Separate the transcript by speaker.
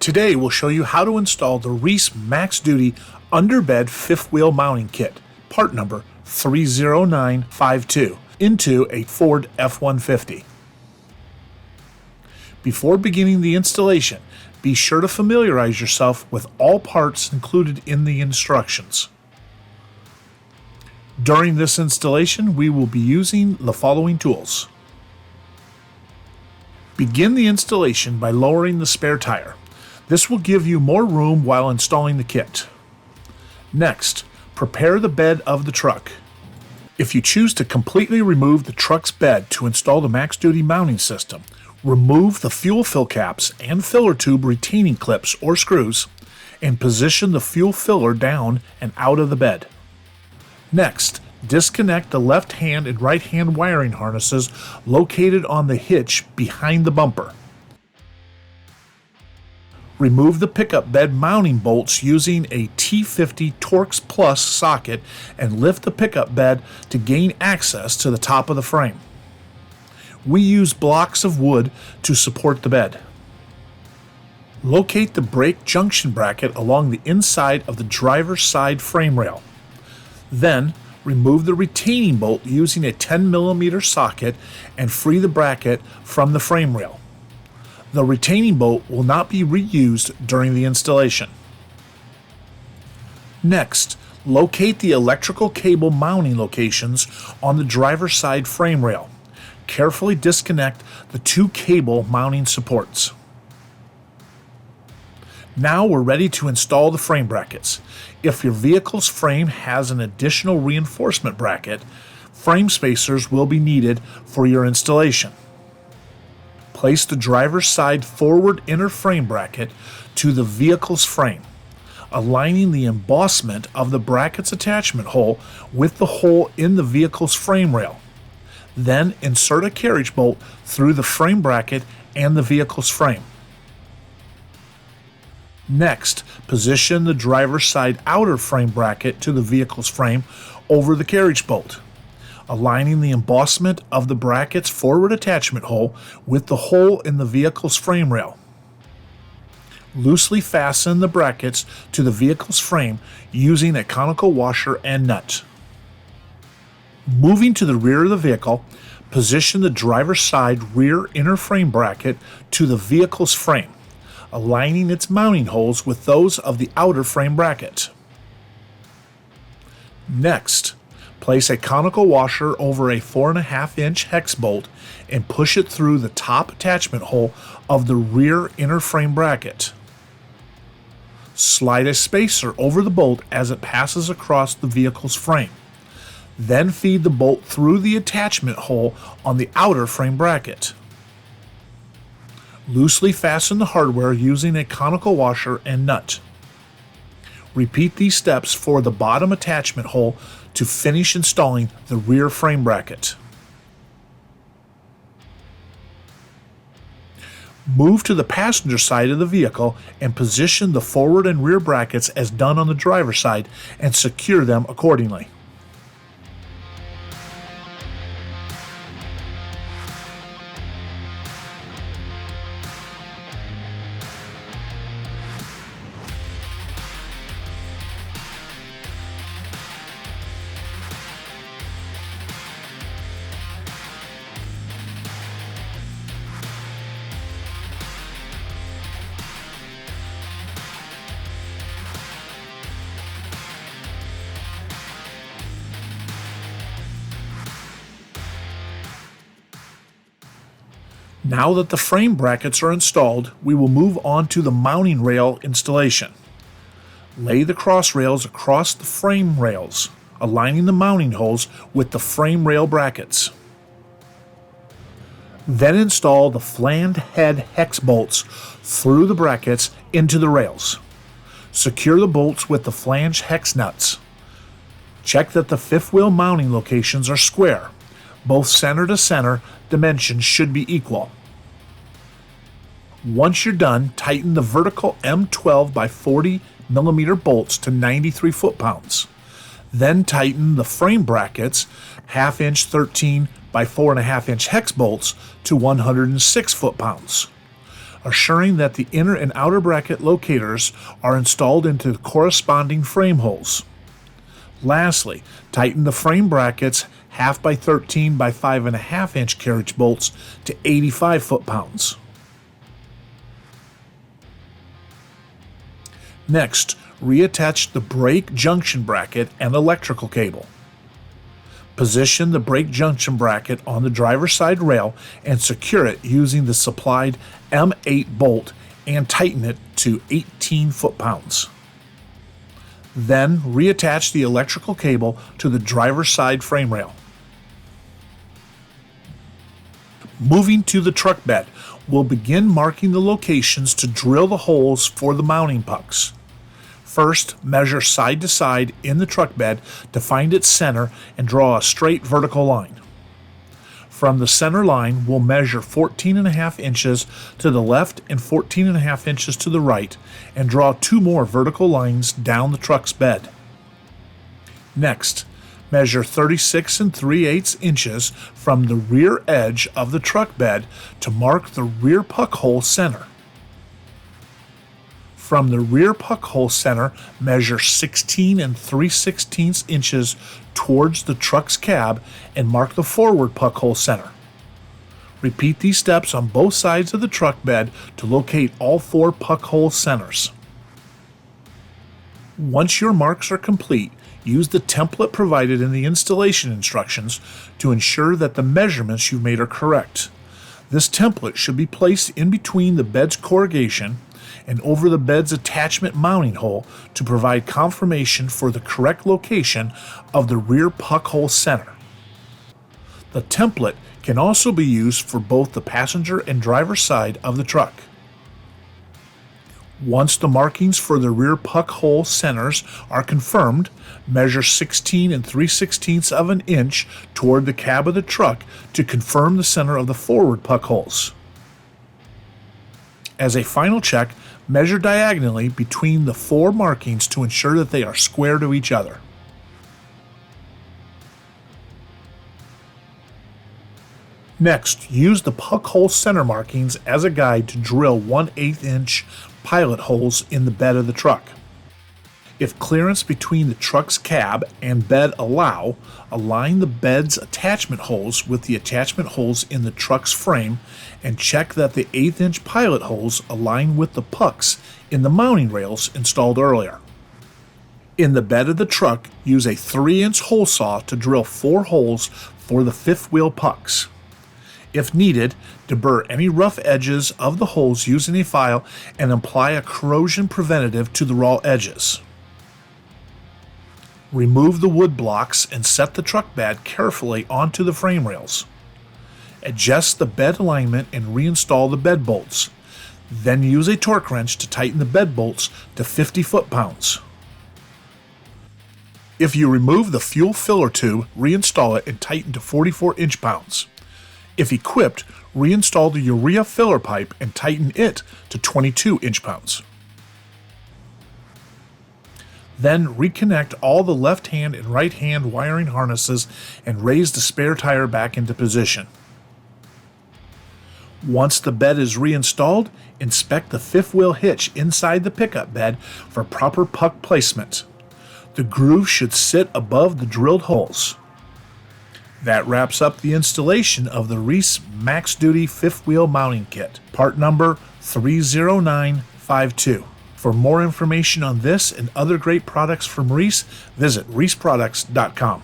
Speaker 1: Today we'll show you how to install the REESE Max Duty underbed fifth wheel mounting kit, part number 30952, into a Ford F-150. Before beginning the installation, be sure to familiarize yourself with all parts included in the instructions. During this installation, we will be using the following tools. Begin the installation by lowering the spare tire. This will give you more room while installing the kit. Next, prepare the bed of the truck. If you choose to completely remove the truck's bed to install the Max Duty mounting system, remove the fuel fill caps and filler tube retaining clips or screws, and position the fuel filler down and out of the bed. Next, disconnect the left hand and right hand wiring harnesses located on the hitch behind the bumper. Remove the pickup bed mounting bolts using a T50 Torx Plus socket and lift the pickup bed to gain access to the top of the frame. We use blocks of wood to support the bed. Locate the brake junction bracket along the inside of the driver's side frame rail. Then, remove the retaining bolt using a 10mm socket and free the bracket from the frame rail. The retaining bolt will not be reused during the installation. Next, locate the electrical cable mounting locations on the driver's side frame rail. Carefully disconnect the two cable mounting supports. Now we're ready to install the frame brackets. If your vehicle's frame has an additional reinforcement bracket, frame spacers will be needed for your installation. Place the driver's side forward inner frame bracket to the vehicle's frame, aligning the embossment of the bracket's attachment hole with the hole in the vehicle's frame rail. Then insert a carriage bolt through the frame bracket and the vehicle's frame. Next, position the driver's side outer frame bracket to the vehicle's frame over the carriage bolt, aligning the embossment of the bracket's forward attachment hole with the hole in the vehicle's frame rail. Loosely fasten the brackets to the vehicle's frame using a conical washer and nut. Moving to the rear of the vehicle, position the driver's side rear inner frame bracket to the vehicle's frame, aligning its mounting holes with those of the outer frame bracket. Next, place a conical washer over a 4.5-inch hex bolt and push it through the top attachment hole of the rear inner frame bracket. Slide a spacer over the bolt as it passes across the vehicle's frame. Then feed the bolt through the attachment hole on the outer frame bracket. Loosely fasten the hardware using a conical washer and nut. Repeat these steps for the bottom attachment hole to finish installing the rear frame bracket. Move to the passenger side of the vehicle and position the forward and rear brackets as done on the driver's side and secure them accordingly. Now that the frame brackets are installed, we will move on to the mounting rail installation. Lay the cross rails across the frame rails, aligning the mounting holes with the frame rail brackets. Then install the flanged head hex bolts through the brackets into the rails. Secure the bolts with the flange hex nuts. Check that the fifth wheel mounting locations are square. Both center to center dimensions should be equal. Once you're done, tighten the vertical M12 by 40mm bolts to 93 foot-pounds. Then tighten the frame brackets, 1/2-inch 13 by 4.5-inch hex bolts to 106 foot-pounds. assuring that the inner and outer bracket locators are installed into the corresponding frame holes. Lastly, tighten the frame brackets 1/2 by 13 by 5.5 inch carriage bolts to 85 foot-pounds. Next, reattach the brake junction bracket and electrical cable. Position the brake junction bracket on the driver's side rail and secure it using the supplied M8 bolt and tighten it to 18 foot-pounds. Then reattach the electrical cable to the driver's side frame rail. Moving to the truck bed, we'll begin marking the locations to drill the holes for the mounting pucks. First, measure side to side in the truck bed to find its center and draw a straight vertical line. From the center line, we'll measure 14.5 inches to the left and 14.5 inches to the right and draw 2 more vertical lines down the truck's bed. Next, measure 36 3/8 inches from the rear edge of the truck bed to mark the rear puck hole center. From the rear puck hole center, measure 16 3/16 inches towards the truck's cab and mark the forward puck hole center. Repeat these steps on both sides of the truck bed to locate all 4 puck hole centers. Once your marks are complete, use the template provided in the installation instructions to ensure that the measurements you've made are correct. This template should be placed in between the bed's corrugation and over the bed's attachment mounting hole to provide confirmation for the correct location of the rear puck hole center. The template can also be used for both the passenger and driver side of the truck. Once the markings for the rear puck hole centers are confirmed, measure 16 3/16 of an inch toward the cab of the truck to confirm the center of the forward puck holes. As a final check, measure diagonally between the 4 markings to ensure that they are square to each other. Next, use the puck hole center markings as a guide to drill 1/8 inch pilot holes in the bed of the truck. If clearance between the truck's cab and bed allow, align the bed's attachment holes with the attachment holes in the truck's frame and check that the 1/8 inch pilot holes align with the pucks in the mounting rails installed earlier. In the bed of the truck, use a 3-inch hole saw to drill 4 holes for the fifth wheel pucks. If needed, deburr any rough edges of the holes using a file and apply a corrosion preventative to the raw edges. Remove the wood blocks and set the truck bed carefully onto the frame rails. Adjust the bed alignment and reinstall the bed bolts. Then use a torque wrench to tighten the bed bolts to 50 foot-pounds. If you remove the fuel filler tube, reinstall it and tighten to 44 inch-pounds. If equipped, reinstall the urea filler pipe and tighten it to 22 inch-pounds. Then reconnect all the left hand and right hand wiring harnesses and raise the spare tire back into position. Once the bed is reinstalled, inspect the fifth wheel hitch inside the pickup bed for proper puck placement. The groove should sit above the drilled holes. That wraps up the installation of the REESE Max Duty fifth wheel mounting kit, part number 30952. For more information on this and other great products from REESE, visit reeseproducts.com.